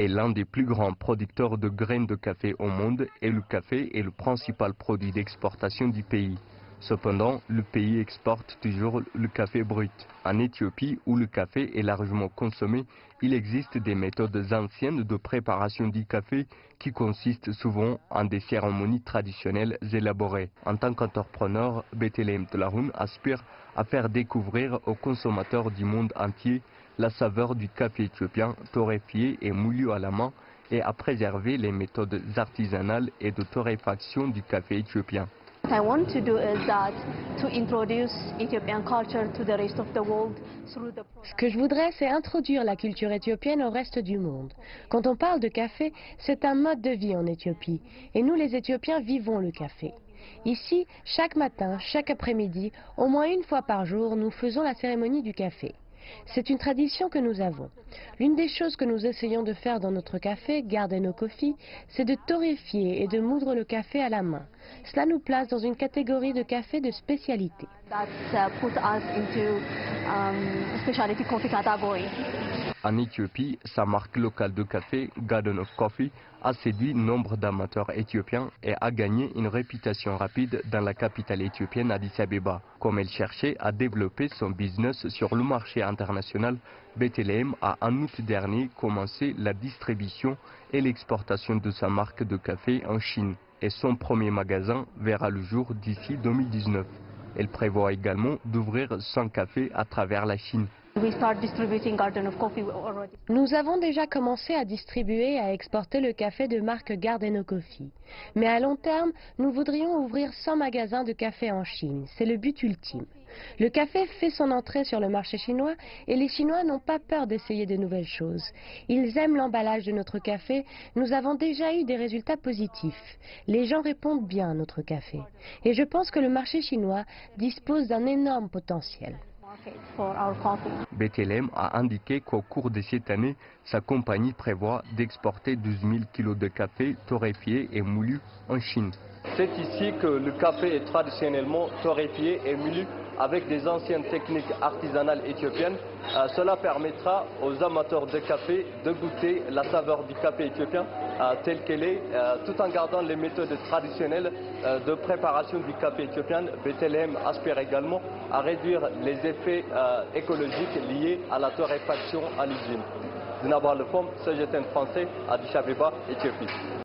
est l'un des plus grands producteurs de graines de café au monde et le café est le principal produit d'exportation du pays. Cependant, le pays exporte toujours le café brut. En Éthiopie, où le café est largement consommé, il existe des méthodes anciennes de préparation du café qui consistent souvent en des cérémonies traditionnelles élaborées. En tant qu'entrepreneur, Bethlehem Tlahoun aspire à faire découvrir aux consommateurs du monde entier la saveur du café éthiopien torréfié et moulu à la main et à préserver les méthodes artisanales et de torréfaction du café éthiopien. What I want to do is that to introduce Ethiopian culture to the rest of the world through the Ce que je voudrais, c'est introduire la culture éthiopienne au reste du monde. Quand on parle de café, c'est un mode de vie en Éthiopie. Et nous, les Éthiopiens, vivons le café. Ici, chaque matin, chaque après-midi, au moins une fois par jour, nous faisons la cérémonie du café. C'est une tradition que nous avons. L'une des choses que nous essayons de faire dans notre café, Garden Coffee, c'est de torréfier et de moudre le café à la main. Cela nous place dans une catégorie de café de spécialité. put us into specialty coffee category. En Éthiopie, sa marque locale de café, Garden of Coffee, a séduit nombre d'amateurs éthiopiens et a gagné une réputation rapide dans la capitale éthiopienne Addis Abeba. Comme elle cherchait à développer son business sur le marché international, Bethlehem a en août dernier commencé la distribution et l'exportation de sa marque de café en Chine. Et son premier magasin verra le jour d'ici 2019. Elle prévoit également d'ouvrir 100 cafés à travers la Chine. Nous avons déjà commencé à distribuer et à exporter le café de marque Garden Coffee. Mais à long terme, nous voudrions ouvrir 100 magasins de café en Chine. C'est le but ultime. Le café fait son entrée sur le marché chinois et les Chinois n'ont pas peur d'essayer de nouvelles choses. Ils aiment l'emballage de notre café. Nous avons déjà eu des résultats positifs. Les gens répondent bien à notre café. Et je pense que le marché chinois dispose d'un énorme potentiel. Bethlehem a indiqué qu'au cours de cette année, sa compagnie prévoit d'exporter 12 000 kilos de café torréfié et moulu en Chine. C'est ici que le café est traditionnellement torréfié et moulu avec des anciennes techniques artisanales éthiopiennes. Cela permettra aux amateurs de café de goûter la saveur du café éthiopien telle qu'elle est, tout en gardant les méthodes traditionnelles de préparation du café éthiopien. Bethlehem aspire également à réduire les effets écologiques liés à la torréfaction à l'usine. Zinabar Le Fom, CGTN français, Addis Abeba, Éthiopie.